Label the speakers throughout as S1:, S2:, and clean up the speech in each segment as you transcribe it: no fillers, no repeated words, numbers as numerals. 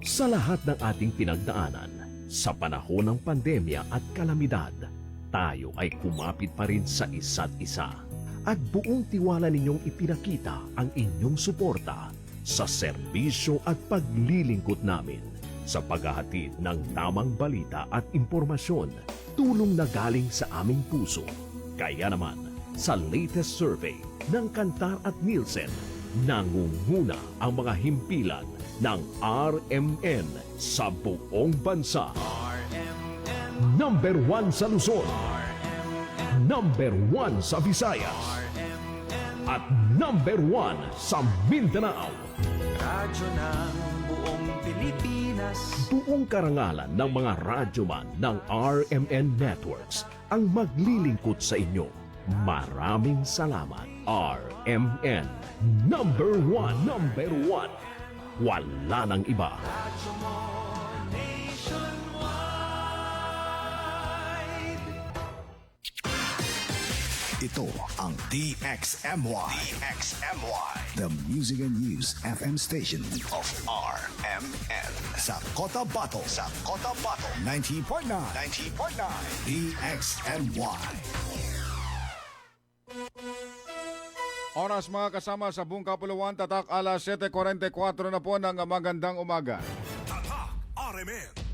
S1: Sa lahat ng ating pinagdaanan, sa panahon ng pandemya at kalamidad, tayo ay kumapit pa rin sa isa't isa. At buong tiwala ninyong ipinakita ang inyong suporta sa serbisyo at paglilingkod namin sa paghahatid ng tamang balita at impormasyon, tulong na galing sa aming puso. Kaya naman, sa latest survey ng Kantar at Nielsen, nangunguna ang mga himpilan ng RMN sa buong bansa.
S2: RMN,
S1: Number 1 sa Luzon,
S2: RMN,
S1: number 1 sa Visayas,
S2: RMN,
S1: at number 1 sa Mindanao.
S2: radyo ng buong Pilipinas.
S1: Buong karangalan ng mga radyoman ng RMN Networks ang maglilingkod sa inyo. Maraming salamat, RMN. Number 1, number 1. Wala nang iba.
S2: Radyo mo nationwide.
S3: Ito ang DXMY. DXMY. The Music and News FM station of RMN. Sa Cotabato. Sa Cotabato. 90.9. 90.9. DXMY.
S4: Oras mga kasama sa buong Kapuluan, tatak alas 7:44 na po ng magandang umaga.
S3: Tatak RMN.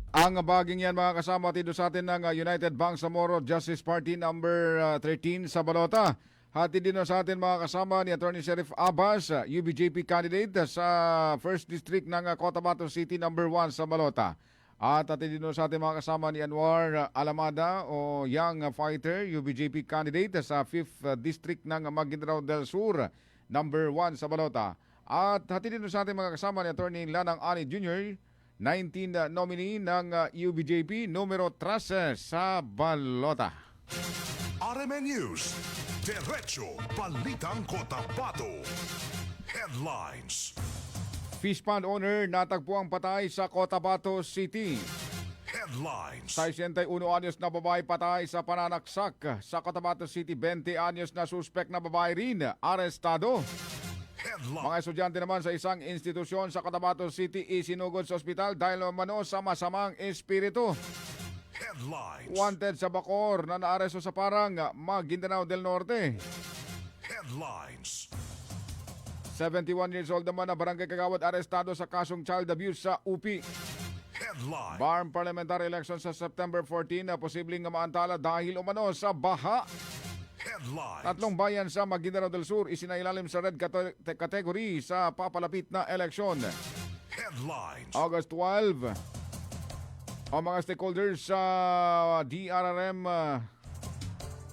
S4: Ang baging yan mga kasama dito sa atin ng United Bangsamoro Justice Party number 13 sa Balota. Hatid din sa atin mga kasama ni Attorney Sheriff Abbas, UBJP candidate sa 1st District ng Cotabato City number 1 sa Balota. At hatid din sa atin mga kasama ni Anwar Alamada o Young Fighter, UBJP candidate sa 5th District ng Maguindanao del Sur number 1 sa Balota. At hatid din sa atin mga kasama ni Attorney Lanang Ani Jr., 19 nominee ng UBJP numero 13 sa Balota.
S5: RMN News, Diretso Balitang Cotabato. Headlines.
S4: Fish pond owner natagpuang patay sa Cotabato City.
S5: Headlines.
S4: 61 anyos na babae patay sa pananaksak sa Cotabato City. 20 anyos na suspect na babae rin arestado.
S5: Headlines.
S4: Mga estudyante naman sa isang institusyon sa Cotabato City isinugod sa ospital dahil umano sa masamang espiritu.
S5: Headlines.
S4: Wanted sa Bacoor na naaresto sa Parang, Maguindanao del Norte.
S5: Headlines.
S4: 71 years old naman na barangay kagawad arestado sa kasong child abuse sa UP.
S5: Headlines.
S4: Barm parliamentary election sa September 14 na posibleng maantala dahil umano sa baha.
S5: Headlines.
S4: Tatlong bayan sa Maguindanao del Sur isinailalim sa red category sa papalapit na eleksyon.
S5: Headlines.
S4: August 12, ang mga stakeholders sa DRRM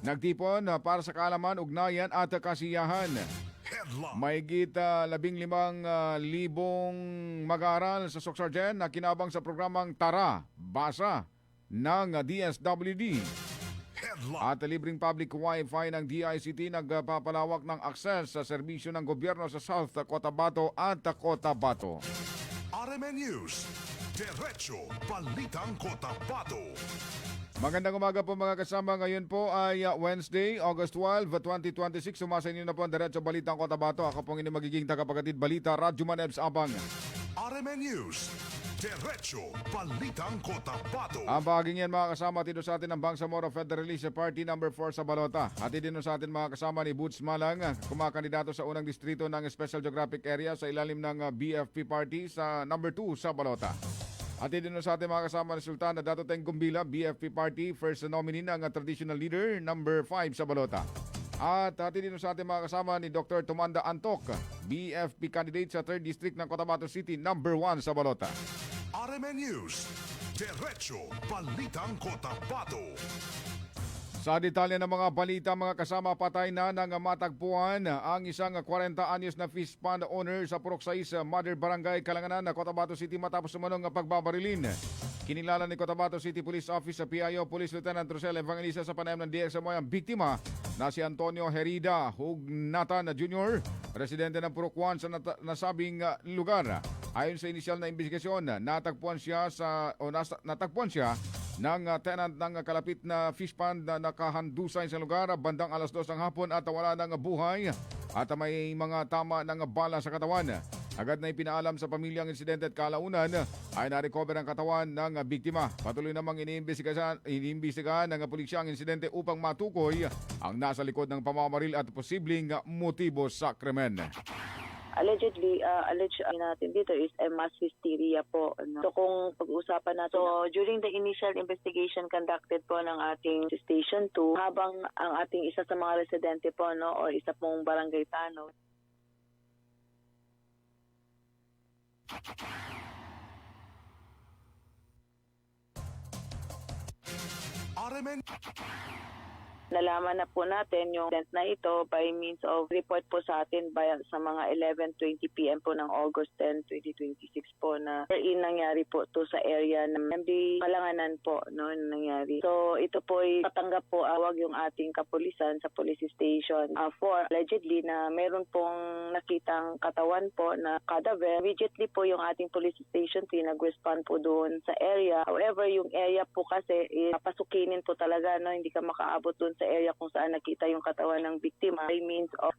S4: nagtipon para sa kaalaman, ugnayan at kasiyahan.
S5: Headlines.
S4: Mahigit 15,000 mag-aaral sa Socsargen na kinabang sa programang Tara, Basa ng DSWD.
S5: Headlines.
S4: At libreng public wifi ng DICT nagpapalawak ng akses sa serbisyo ng gobyerno sa South Cotabato at Cotabato.
S5: RMN News, Diretso Balitang Cotabato.
S4: Magandang umaga po mga kasama. Ngayon po ay Wednesday, August 12, 2026. Sumasa inyo na po ang Diretso Balitang Cotabato. Ako pong inyong magiging tagapaghatid balita, Radyoman Ebs Abang.
S5: RMN News, Diretso Balitang Cotabato.
S4: Ang bahaging yan mga kasama dito sa atin ng Bangsamoro Federalist Party number 4 sa Balota. At din sa atin mga kasama ni Boots Malang, kumakandidato sa unang distrito ng Special Geographic Area sa ilalim ng BFP Party sa number 2 sa Balota. At din sa ating mga kasama ni Sultan na Dato Teng Gumbila, BFP Party, first nominee ng traditional leader, number 5 sa Balota. At din sa ating mga kasama ni Dr. Tumanda Antok, BFP candidate sa 3rd District ng Cotabato City, number 1 sa Balota.
S5: RMN News, Diretso Balitang Cotabato.
S4: Sa detalye ng mga balita, mga kasama, patay na ng matagpuan ang isang 40 anyos na fish pond owner sa Purok 6, Mother Barangay, Kalanganan, Cotabato City matapos sumanong pagbabarilin. Kinilala ni Cotabato City Police Office sa PIO Police Lieutenant Rosel Evangelista sa panayam ng DXMY ang biktima na si Antonio Herida Hugnatan Jr., residente ng Purok 1 sa nasabing lugar. Ayon sa inisyal na investigasyon, natagpuan siya ng tenant ng kalapit na fish pond na nakahandusay sa lugar bandang alas 2 ng hapon at wala ng buhay at may mga tama ng bala sa katawan. Agad na ipinaalam sa pamilya ang insidente at kalaunan ay na-recover ang katawan ng biktima. Patuloy namang iniimbestigahan ng pulisya ang insidente upang matukoy ang nasa likod ng pamamaril at posibleng motibo sa krimen.
S6: Alleged natin dito is a mass hysteria po. No? So kung pag-uusapan natin, so during the initial investigation conducted po ng ating Station 2, habang ang ating isa sa mga residente po, no, o isa pong barangay tanod,
S5: RMN
S6: nalaman na po natin yung event na ito by means of report po sa atin sa mga 11:20 p.m. po ng August 10, 2026 po na nangyari po to sa area ng MD Kalanganan po, no, nangyari. So ito po ay patanggap po awag yung ating kapulisan sa police station for allegedly na meron pong nakitang katawan po na cadaver. Immediately po yung ating police station nag-respond po doon sa area. However, yung area po kasi pasukinin po talaga, no, hindi ka makaabot doon sa area kung saan nakita yung katawan ng biktima by means of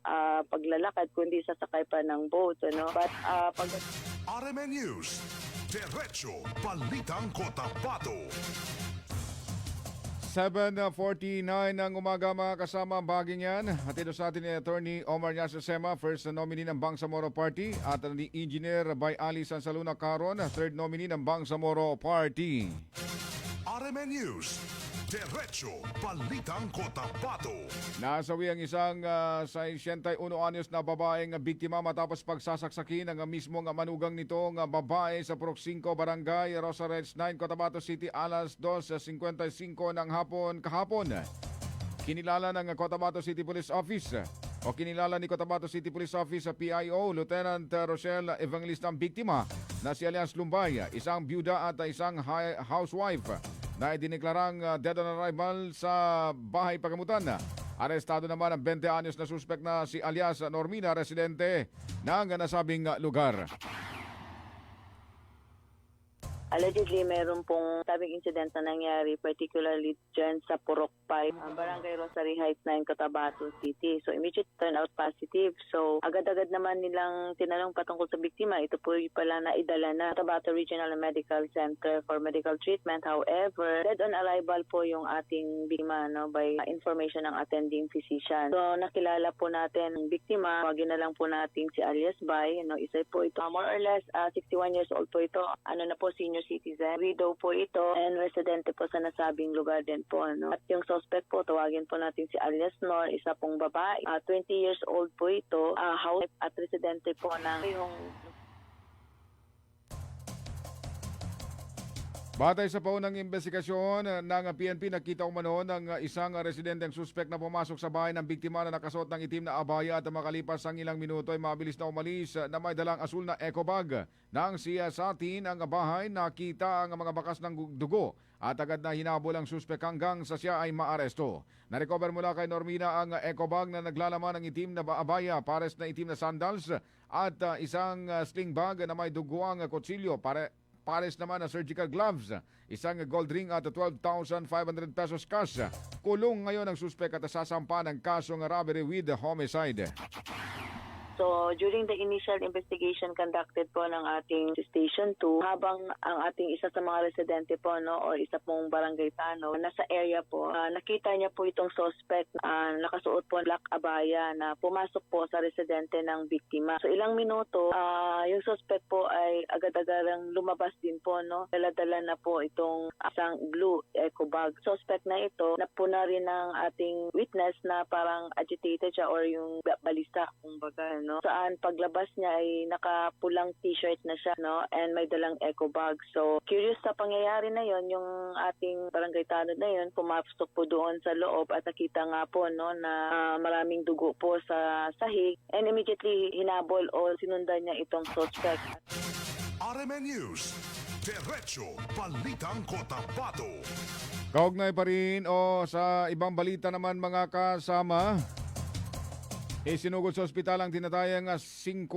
S6: paglalakad kundi sasakay pa ng boat, ano. But
S5: RMN News. Diretso Balitang Cotabato.
S4: 7:49 ng umaga mga kasama ang baging yan. Hatid sa atin ni Attorney Omar Yasasema, first nominee ng Bangsamoro Party, at ni Engineer Bay Ali Sansaluna Caron, third nominee ng Bangsamoro Party.
S5: RMN News. Diretso Balitang Cotabato.
S4: Nasawi ang isang 61 anyos na babaeng biktima matapos pagsasaksakin ng mismong manugang nitong babae sa Purok 5, Barangay Rosarez 9, Cotabato City, alas 2:55 ng hapon kahapon. Kinilala ng Cotabato City Police Office kinilala ni Cotabato City Police Office sa PIO Lieutenant Rochelle Evangelista ang biktima na si alias Lumbay, isang byuda at isang housewife na idineklarang dead on arrival sa bahay pagamutan. Arestado naman ang 20 anyos na suspect na si alias Normina, residente ng nasabing lugar.
S6: allegedly meron pong sabing incident na nangyari, particularly dyan sa Purok 5, Barangay Rosary Heights 9, Cotabato City. So immediate turn out positive. So agad-agad naman nilang tinanong patungkol sa biktima. Ito po pala na idala na Cotabato Regional Medical Center for medical treatment. However, dead on arrival po yung ating biktima, no, by information ng attending physician. So nakilala po natin ang biktima. Wagin na lang po natin si alias Bay. No, isa po ito. More or less 61 years old po ito. Ano na po, senior citizen. Widow po ito and residente po sa nasabing lugar din po. No? At yung suspect po, tawagin po natin si alias Nor, isa pong babae. 20 years old po ito. House at residente po ng yung
S4: Batay sa paunang investigasyon ng PNP, nakita umano ng isang residenteng suspect na pumasok sa bahay ng biktima na nakasuot ng itim na abaya at makalipas ang ilang minuto ay mabilis na umalis na may dalang asul na eco bag. Nang siyasatin ang bahay, nakita ang mga bakas ng dugo at agad na hinabol ang suspect hanggang sa siya ay maaresto. Narecover mula kay Normina ang eco bag na naglalaman ng itim na abaya, pares na itim na sandals at isang sling bag na may duguang kutsilyo. Pares naman na surgical gloves, isang gold ring at 12,500 pesos cash. Kulong ngayon ang suspect at sasampa ng kasong robbery with homicide.
S6: So, during the initial investigation conducted po ng ating Station 2, habang ang ating isa sa mga residente po, no, o isa pong barangay tano, nasa area po, nakita niya po itong suspect na nakasuot po black abaya na pumasok po sa residente ng biktima. So, ilang minuto, yung suspect po ay agad-agarang lumabas din po, no. Dala-dala na po itong isang blue eco bag. Suspect na ito, napuna rin ng ating witness na parang agitated siya or yung balisa, kumbaga, no, saan paglabas niya ay nakapulang t-shirt na siya, no, and may dalang eco bag. So curious sa pangyayari na yon, yung ating barangay tanod na yon pumasok po doon sa loob at nakita nga po, no, na maraming dugo po sa sahig and immediately hinabol o sinundan niya itong suspect.
S5: RMN News, Diretso Balitang Cotabato.
S4: Kaugnay pa rin sa ibang balita naman mga kasama, isinugod sa ospital ang tinatayang 50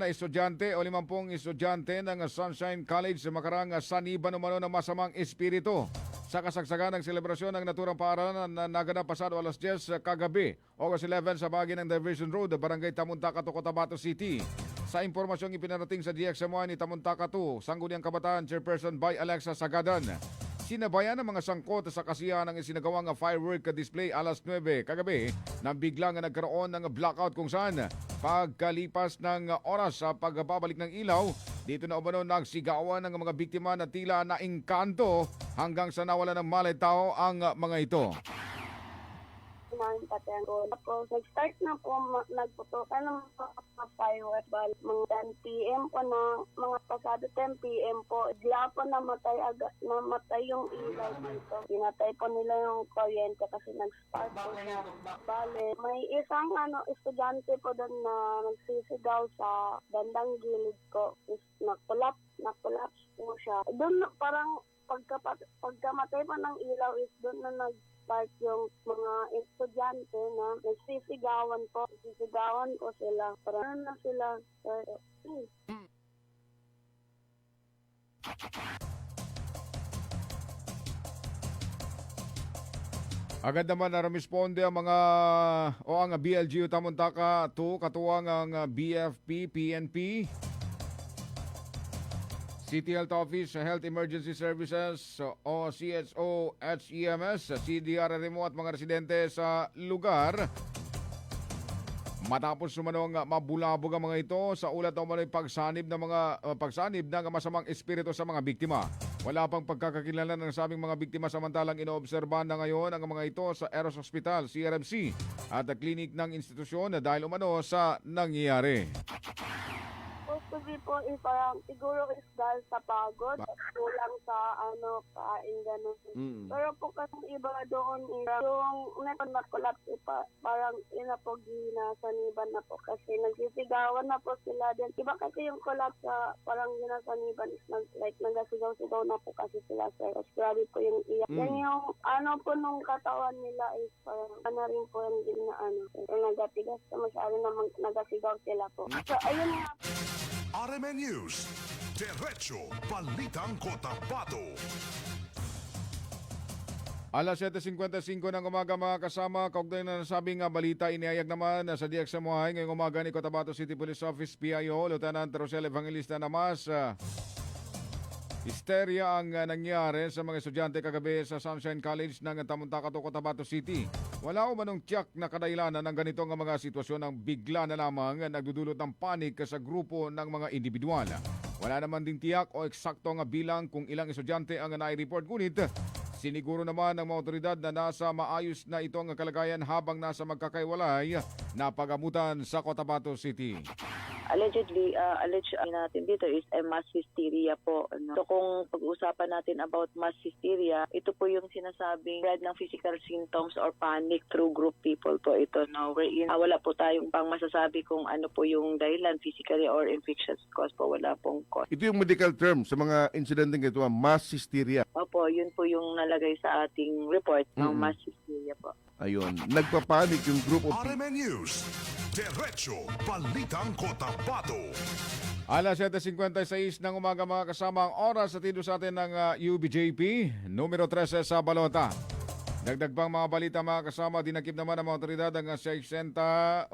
S4: na estudyante o 50 estudyante ng Sunshine College sa makarang saniban umano ng masamang espiritu. Sa kasagsagan ng selebrasyon ng naturang paaralan na naganap pasado alas 10 kagabi, August 11 sa bahagi ng Diversion Road, Barangay Tamunta, Cotabato City. Sa impormasyong ipinarating sa DXMY ni Tamuntaka 2, Sangguniang Kabataan Chairperson by Alexa Sagadan, sinabayan ng mga sangkot sa kasiyahan ng isinagawang firework display alas 9 kagabi nang biglang nagkaroon ng blackout kung saan pagkalipas ng oras sa pagbabalik ng ilaw, dito na umano nagsigawan ng mga biktima na tila naingkanto hanggang sa nawala ng malay tao ang mga ito.
S7: Namin patayan ko. Tapos, nag-start na po, nagputukan ng mga fireworks. Mga 10 p.m. po na, mga pasado 10 p.m. po. Bigla po namatay yung ilaw dito. Pinatay po nila yung kuryente kasi nag-start po siya. Bale, may isang estudyante po doon na nagsisigaw sa bandang gilid ko. Nakulap po siya. Doon parang pagkamatay pa ng ilaw is doon na nag-start yung mga estudyante na nagsisigawan po. Nagsisigawan po sila. Parang na sila.
S4: Agad naman na rumisponde ang ang BLGU Tamuntaka 2, katuwang ang BFP, PNP, City Health Office, Health Emergency Services o CHO, HEMS, CDRRMO at mga residente sa lugar. Matapos sumanong mabulabog ang mga ito sa ulat ng umano'y pagsanib ng masamang espiritu sa mga biktima. Wala pang pagkakakilala ng sabing mga biktima, samantalang inoobserbahan na ngayon ang mga ito sa Eros Hospital, CRMC at klinik ng institusyon dahil umano sa nangyayari.
S7: Possibly po parang siguro is dahil sa pagod, kulang sa kain gano'n. Pero po kasi iba doon yung na-collapse parang po ginasaniban na po kasi nagsisigawan na po sila din. Iba kasi yung collapse parang ginasaniban is like nagasigaw-sigaw na po kasi sila sir. Mas grabe po yung iyak. Yan yung po nung katawan nila is parang rin po yung nagatigas na masyado na nagasigaw sila po. So ayun nga.
S5: RMN News, Diretso Balitang Cotabato.
S4: Alas 7:55 ng umaga mga kasama, kaugnay na nasabing balita, inihayag naman sa DXMY ngayong umaga ni Cotabato City Police Office PIO, Lieutenant Rosel Evangelista na mas histeria ang nangyari sa mga estudyante kagabi sa Sunshine College ng Tamuntaka, Cotabato City. Wala umanong tiyak na kadahilanan ng ganitong mga sitwasyon ng bigla na lamang nagdudulot ng panik sa grupo ng mga individual. Wala naman ding tiyak o eksaktong bilang kung ilang estudyante ang nai-report, ngunit siniguro naman ng mga otoridad na nasa maayos na itong kalagayan habang nasa magkakaiwalay na pagamutan sa Cotabato City.
S6: Alleged natin dito is mass hysteria po. So kung pag-usapan natin about mass hysteria, ito po yung sinasabing spread ng physical symptoms or panic through group people po ito. No? Wala po tayong pang masasabi kung ano po yung dahilan, physically or infectious cause po. Wala pong cause.
S8: Ito yung medical term sa mga insidenteng ito, mass hysteria.
S6: Opo, yun po yung nalagay sa ating report ng mass hysteria po.
S8: Ayun, nagpapanik yung group of
S5: RMN News, Diretso Balitang Cotabato.
S4: Alas 7:56 ng umaga mga kasama, ang oras at sa atin ng UBJP, numero 13 sa Balota. Dagdag pang mga balita mga kasama, dinakip naman ng mga otoridad ang 71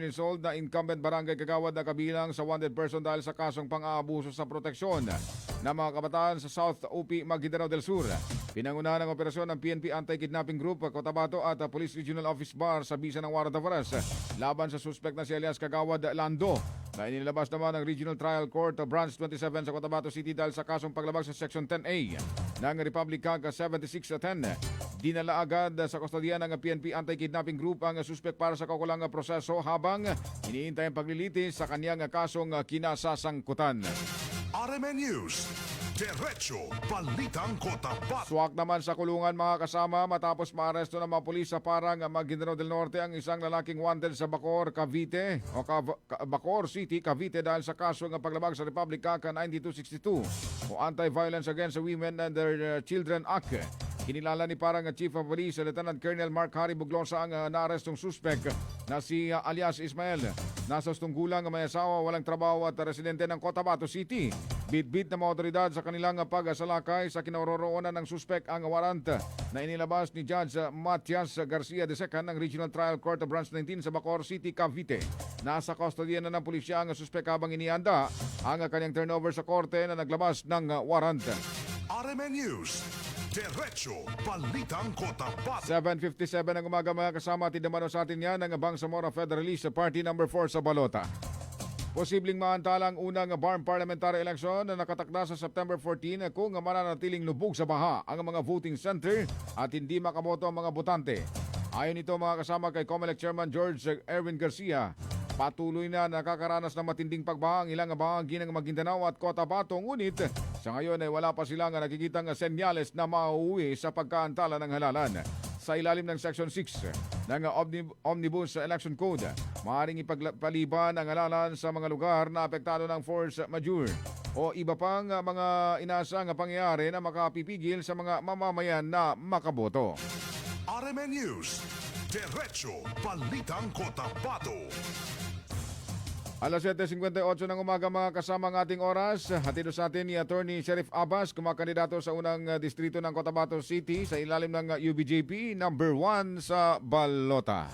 S4: years old na incumbent barangay kagawad na kabilang sa wanted person dahil sa kasong pang-aabuso sa proteksyon ng mga kabataan sa South UP Maguindanao del Sur. Pinangunahan ng operasyon ng PNP Anti-Kidnapping Group, Cotabato at Police Regional Office Bar sa bisa ng warrant of arrest laban sa suspect na si alias Kagawad Lando, na inilabas naman ng Regional Trial Court Branch 27 sa Cotabato City dahil sa kasong paglabag sa Section 10A ng Republic Act 7610. Dinala agad sa kustodiya ng PNP Anti-Kidnapping Group ang suspect para sa kaukulang proseso habang iniintay ang paglilitis sa kanyang kasong kinasasangkutan.
S5: RMN News, Diretso Balitang Cotabato.
S4: Swak naman sa kulungan mga kasama matapos maaresto ng mga pulis sa Parang, Maguindanao del Norte ang isang lalaking wanted sa Bacoor, Cavite Bacoor City, Cavite dahil sa kaso ng paglabag sa Republic Act 9262 o Anti-Violence Against Women and Their Children Act. Kinilala ni parang Chief of Police Lieutenant Colonel Mark Harry Buglosa ang naarestong suspect na si alias Ismael. Nasa tunggulang may asawa, walang trabaho at residente ng Cotabato City. Bit-bit na mga otoridad sa kanilang pag-asalakay sa kinaroroonan ng suspect ang warrant na inilabas ni Judge Matias Garcia II ng Regional Trial Court of Branch 19 sa Bacoor City, Cavite. Nasa kustodiya na ng pulisya ang suspect habang inianda ang kanyang turnover sa korte na naglabas ng warrant.
S5: RMN News, Diretso Balitang Cotabato.
S4: 7:57 ng umaga mga kasama, tinamano sa atin yan ang Bangsamoro Federalist Party No. 4 sa Balota. Posibleng maantala ang unang BARM parliamentary election na nakatakda sa September 14 kung mananatiling lubog sa baha ang mga voting center at hindi makaboto ang mga botante. Ayon ito mga kasama kay COMELEC Chairman George Erwin Garcia, patuloy na nakakaranas ng matinding pagbaha ang ilang bahagi ng Maguindanao at Cotabato, ngunit sa ngayon ay wala pa silang nakikitang senyales na mauuwi sa pagkaantala ng halalan. Sa ilalim ng Section 6 ng Omnibus Election Code, maaaring ipagpaliban ang halalan sa mga lugar na apektado ng force majeure o iba pang mga inaasang pangyayari na makapipigil sa mga mamamayan na makaboto.
S5: RMN News, Diretso Balitang Cotabato.
S4: Alas 7:58 ng umaga mga kasama ang ating oras. Hatid sa atin ni Attorney Sheriff Abbas, kumakandidato sa unang distrito ng Cotabato City sa ilalim ng UBJP number 1 sa Balota.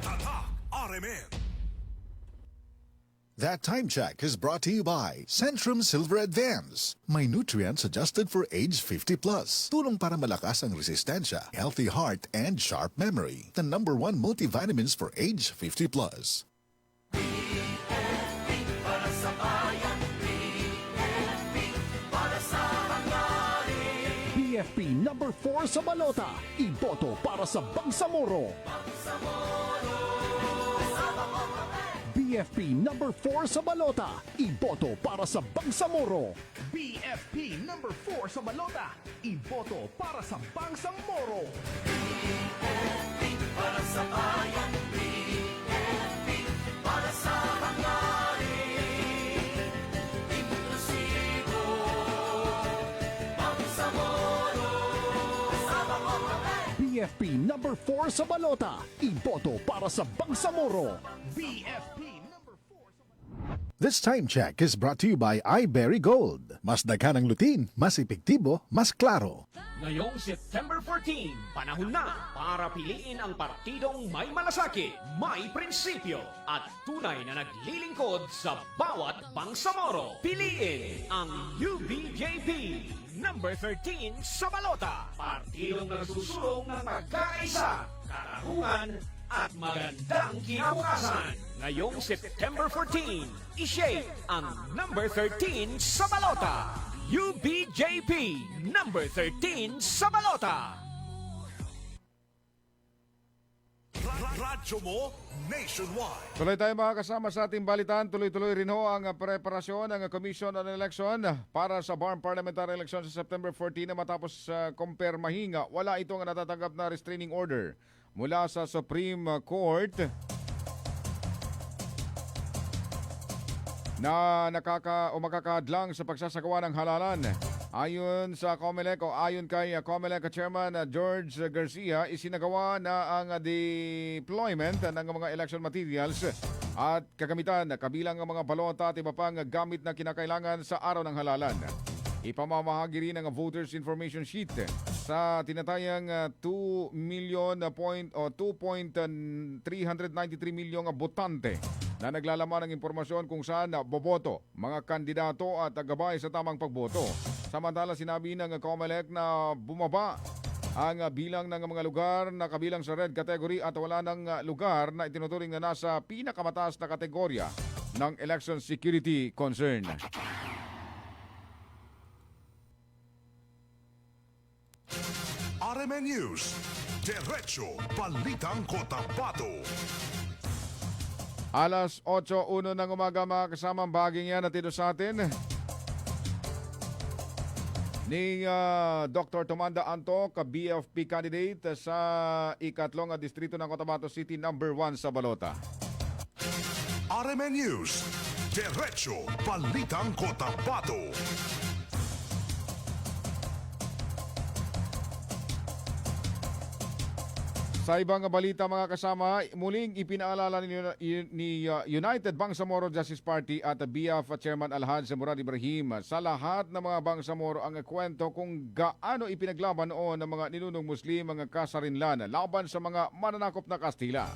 S5: Tatak RMN.
S3: That time check is brought to you by Centrum Silver Advance. May nutrients adjusted for age 50 plus. Tulong para malakas ang resistensya, healthy heart, and sharp memory. The number 1 multivitamins for age 50 plus.
S1: BFP number 4 sa Balota. Iboto para sa Bangsamoro. BFP number 4 sa Balota. Iboto para sa Bangsamoro. BFP number 4 sa Balota. Iboto para sa Bangsamoro. BFP para sa bayan. BFP para sa hangarin. Inklusibo. Bangsamoro. BFP number 4 sa Balota. Iboto para sa Bangsamoro. BFP number 4 sa Balota.
S3: This time check is brought to you by iBerry Gold. Mas daghan ang lutin, mas epektibo, mas klaro.
S9: Ngayong September 14, panahon na para piliin ang partidong may malasakit, may prinsipyo, at tunay na naglilingkod sa bawat Bangsamoro. Piliin ang UBJP number 13 sa Balota. Partidong nagsusulong ng magkaisa, katarungan, at magandang kinabukasan. Ngayong September 14, i-shape ang number 13 sa Balota. UBJP number 13 sa Balota.
S5: Radyo mo nationwide.
S4: Tuloy tayo mga kasama sa ating balitan. Tuloy-tuloy rin ho ang preparasyon ng Commission on Election para sa BARM Parliamentary Election sa September 14 na matapos kumpirmahin wala itong natatanggap na restraining order mula sa Supreme Court na makakadlang sa pagsasagawa ng halalan. Ayon sa COMELEC o ayon kay COMELEC Chairman George Garcia, isinagawa na ang deployment ng mga election materials at kagamitan kabilang ang mga balota at iba pang gamit na kinakailangan sa araw ng halalan. Ipamamahagi rin ang voters information sheet sa tinatayang 2.393 milyong botante na naglalaman ng impormasyon kung saan boboto mga kandidato at gabay sa tamang pagboto. Samantala, sinabi ng COMELEC na bumaba ang bilang ng mga lugar na kabilang sa red category at wala ng lugar na itinuturing na nasa pinakamataas na kategorya ng election security concern.
S5: RMN News, Diretso Balitang Cotabato.
S4: Alas 8:01 ng umaga mga kasamang baging yan at ito sa atin ni Dr. Tomanda Antok, BFP candidate sa ikatlong distrito ng Cotabato City number 1 sa Balota.
S5: RMN News, Diretso Balitang Cotabato.
S4: Sa ibang balita mga kasama, muling ipinaalala ni United Bangsamoro Justice Party at BF Chairman Alhaj Murad Ibrahim sa lahat ng mga Bangsamoro ang kwento kung gaano ipinaglaban noon ng mga ninunong Muslim mga kasarinlan laban sa mga mananakop na Kastila.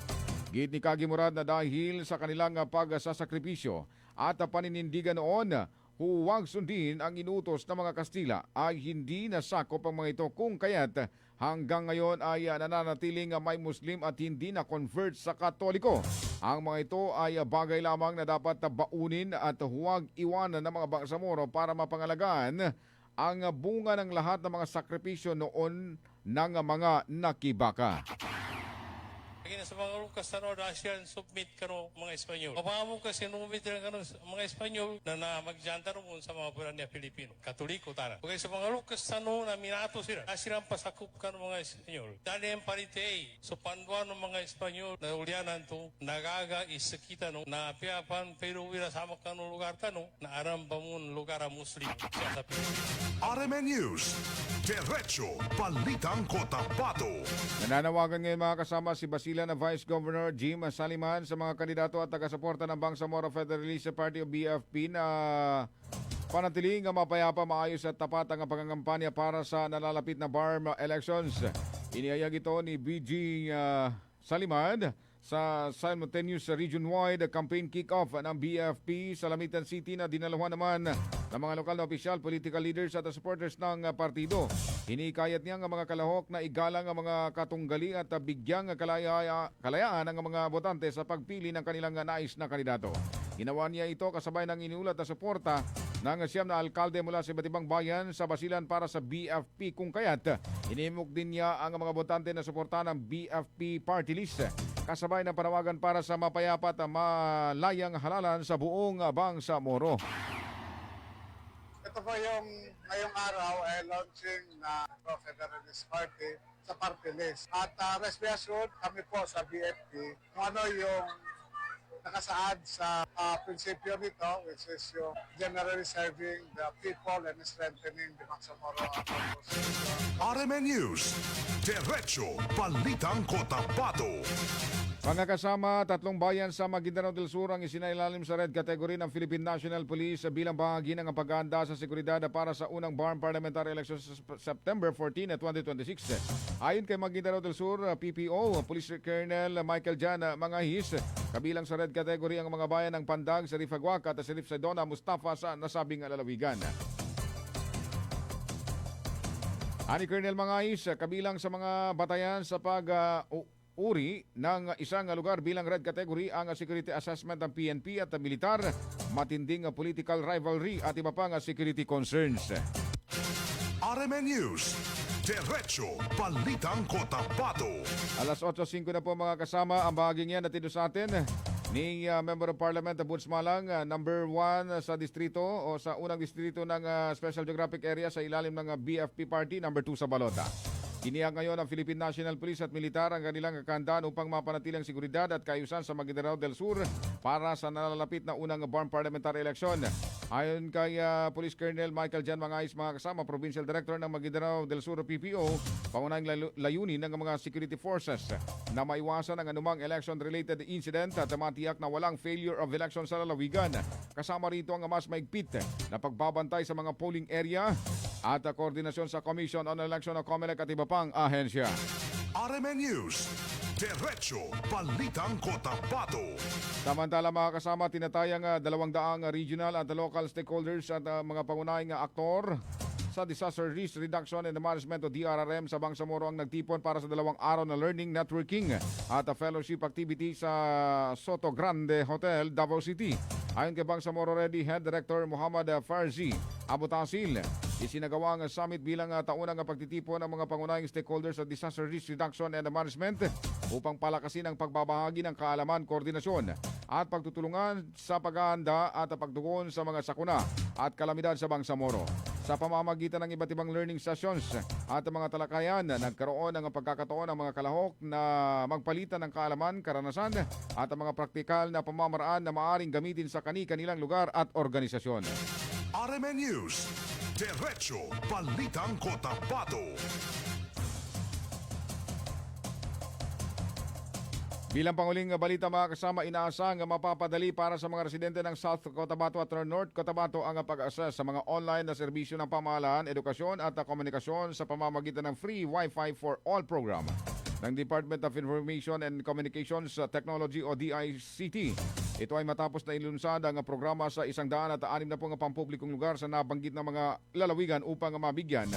S4: Gid ni Kagi Murad na dahil sa kanilang pagsasakripisyo at paninindigan noon, huwag sundin ang inutos ng mga Kastila ay hindi nasakop ang mga ito kung kaya't hanggang ngayon ay nananatiling may Muslim at hindi na convert sa Katoliko. Ang mga ito ay bagay lamang na dapat baunin at huwag iwanan ng mga Bangsamoro para mapangalagaan ang bunga ng lahat ng mga sakripisyo noon ng mga nakibaka.
S10: Kaya sa mga lukas na Russian submit kano mga Espanyol. Mapamamo kasi numit rin kano mga Espanyol na magjanta ron sa mga puran niya Pilipino. Katoliko tara. Kaya sa mga lukas na minato sila. Asilang pasakup kano mga Espanyol. Dali ang paritay. So panduan ng mga Espanyol na ulyanan to nagaga isakita no na piapan pero wala sama kano lugar tano na aram bamun lugar a Muslim siya sa Pilipinas.
S5: RMN News, Diretso Balitang Cotabato.
S4: Nananawagan ngayon mga kasama si Basilan na Vice Governor Jim Saliman sa mga kandidato at taga-suporta ng Bangsamoro Federalist Party o BFP na panatiling mapayapa, maayos at tapat ang pangangampanya para sa nalalapit na BARM elections. Inihayag ito ni BG Saliman sa simultaneous region-wide campaign kick-off ng BFP sa Lamitan City na dinaluhan naman ng mga lokal na opisyal, political leaders at supporters ng partido. Hinikayat niya ang mga kalahok na igalang ang mga katunggali at bigyang kalayaan ang mga botante sa pagpili ng kanilang nais na kandidato. Ginawa niya ito kasabay ng iniulat na suporta ng siyam na alkalde mula sa iba't ibang bayan sa Basilan para sa BFP kung kaya't inimok din niya ang mga botante na suporta ng BFP party list kasabay ng panawagan para sa mapayapa at malayang halalan sa buong Bangsamoro.
S11: Ito po yung ngayong araw ay launching na Federalist Party sa party list. At rest be assured, kami po sa BFP kung ano yung nakasaad sa prinsipyo nito, which is yung generally serving the people and strengthening the Bangsamoro.
S5: RMN News, Diretso Balitang Cotabato.
S4: Mga kasama, 3 bayan sa Maguindanao del Sur ang isinailalim sa red category ng Philippine National Police bilang bahagi ng paghahanda sa seguridad para sa unang BARM parliamentary elections sa September 14, 2026. Ayon kay Maguindanao del Sur, PPO, Police Colonel Michael Jan Mangahis, kabilang sa red category ang mga bayan ng Pandag, Serif Aguac at Serif Sedona, Mustafa sa nasabing lalawigan. Ani Colonel Mangahis, kabilang sa mga batayan sa uri ng isang lugar bilang red category ang security assessment ng PNP at militar, matinding political rivalry at iba pang security concerns.
S5: RMN News, Diretso Balitang Cotabato.
S4: Alas 8:05 na po mga kasama, ang bahaging yan natid sa atin ni Member of Parliament Boots Malang, number 1 sa distrito o sa unang distrito ng Special Geographic Area sa ilalim ng BFP Party, number 2 sa Balota. Iniyang ngayon ng Philippine National Police at Militar ang kanilang kakandaan upang mapanatiling seguridad at kaayusan sa Maguindanao del Sur para sa nalalapit na unang BARM parliamentary election. Ayon kay Police Colonel Michael Jan Mangais, mga kasama, Provincial Director ng Maguindanao del Sur PPO, pangunahing layunin ng mga security forces na maiwasan ang anumang election-related incident at matiyak na walang failure of election sa lalawigan. Kasama rito ang mas maigpit na pagbabantay sa mga polling area at koordinasyon sa Commission on Election o COMELEC at iba pang ahensya.
S5: RMN News, Diretso Balitang Cotabato.
S4: Samantala mga kasama, tinatayang 200 regional at local stakeholders at mga pangunahing aktor sa Disaster Risk Reduction and Management o DRRM sa Bangsamoro ang nagtipon para sa 2 araw na learning, networking at fellowship activity sa Soto Grande Hotel, Davao City. Ayon kay Bangsamoro Ready Head Director Muhammad Farzi Abutasil, isinagawa ang summit bilang taunang pagtitipon ng mga pangunahing stakeholders sa Disaster Risk Reduction and Management upang palakasin ang pagbabahagi ng kaalaman, koordinasyon at pagtutulungan sa paghahanda at pagtugon sa mga sakuna at kalamidad sa Bangsamoro. Sa pamamagitan ng iba't ibang learning sessions at mga talakayan, nagkaroon ng pagkakataon ng mga kalahok na magpalitan ng kaalaman, karanasan at mga praktikal na pamamaraan na maaaring gamitin sa kani-kanilang lugar at organisasyon.
S5: RMN News, Diretso Balitang Cotabato.
S4: Bilang panguling balita mga kasama, inaasang mapapadali para sa mga residente ng South Cotabato at North Cotabato ang pag-access sa mga online na serbisyo ng pamahalaan, edukasyon at komunikasyon sa pamamagitan ng Free Wi-Fi for All program ng Department of Information and Communications Technology o DICT. Ito ay matapos na ilunsad ang programa sa 160 na pampublikong lugar sa nabanggit na mga lalawigan upang mabigyan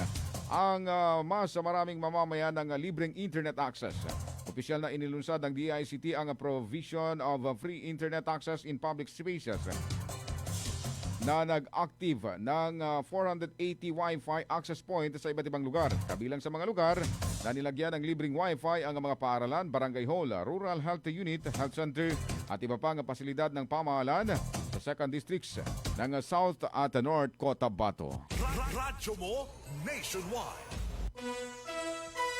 S4: ang mas maraming mamamayan ng libreng internet access. Opisyal na inilunsad ng DICT ang provision of free internet access in public spaces na nag-active ng 480 Wi-Fi access point sa iba't ibang lugar. Kabilang sa mga lugar na nilagyan ng libreng Wi-Fi ang mga paaralan, barangay hall, rural health unit, health center at iba pang pasilidad ng pamahalaan sa second districts ng South at North Cotabato.
S5: Radyo mo nationwide.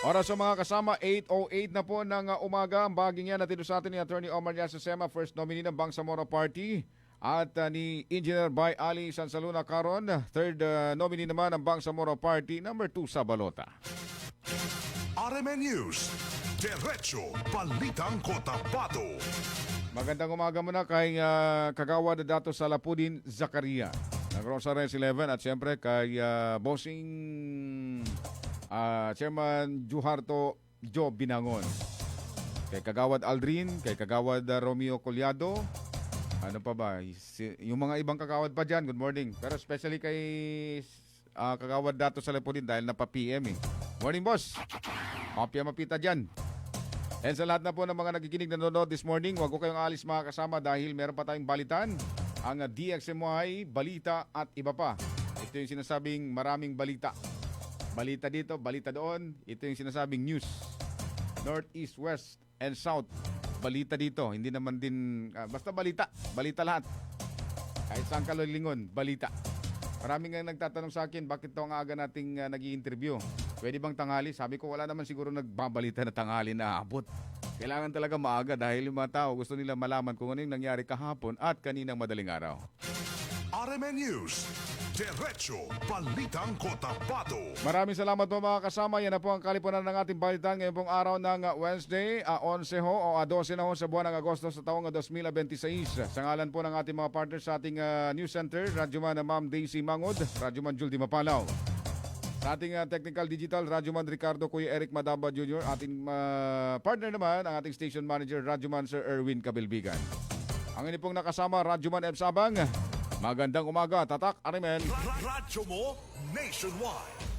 S4: Oras sa mga kasama, 8:08 na po ng umaga. Ang baging yan natin sa atin ni Attorney Omar Yasasema, first nominee ng Bangsamoro Party. At ni Engineer Bay Ali Sansaluna Caron, third nominee naman ng Bangsamoro Party, number 2 sa balota.
S5: RMN News, Diretso Balitang Cotabato.
S4: Magandang umaga muna kay Kagawad Dato Salapudin Zakaria ng Rosares 11 at siyempre kay Bossing Chairman Juharto Joe Binangon, kay Kagawad Aldrin, kay Kagawad Romeo Collado, ano pa ba, yung mga ibang kagawad pa dyan, good morning. Pero especially kay Kagawad Dato Salapudin dahil napa-PM eh. Morning boss, mapita dyan. And sa lahat na po ng mga nakikinig na nanonood this morning, wag ko kayong alis mga kasama dahil meron pa tayong balitan, ang DXMY, balita at iba pa. Ito yung sinasabing maraming balita. Balita dito, balita doon. Ito yung sinasabing news. North, East, West, and South. Balita dito. Hindi naman din, basta balita. Balita lahat. Kahit saan ka lingon, balita. Maraming nga nagtatanong sa akin, bakit ito ang aga nating nag-i-interview? Pwede bang tanghali? Sabi ko, wala naman siguro nagbabalita na tanghali na abot. Kailangan talaga maaga dahil yung mga tao gusto nila malaman kung ano yung nangyari kahapon at kaninang madaling araw.
S5: RMN News, Diretso Balitang Cotabato.
S4: Maraming salamat po mga kasama. Yan na po ang kalipunan ng ating balitan ngayon pong araw ng Wednesday, 11 ho o 12 na ho sa buwan ng Agosto sa taong 2026. Sa ngalan po ng ating mga partners sa ating news center, Radyoman Ma'am Daisy Mangod, Radyoman Juldy Mapalaw. Sa ating technical digital, Radyoman Ricardo Kuya Eric Madaba Jr. Ating partner naman, ang ating station manager, Radyoman Sir Erwin Kabilbigan. Ang ini pong nakasama, Radyoman M. Sabang. Magandang umaga, tatak, Arimen.
S5: Radyo mo nationwide.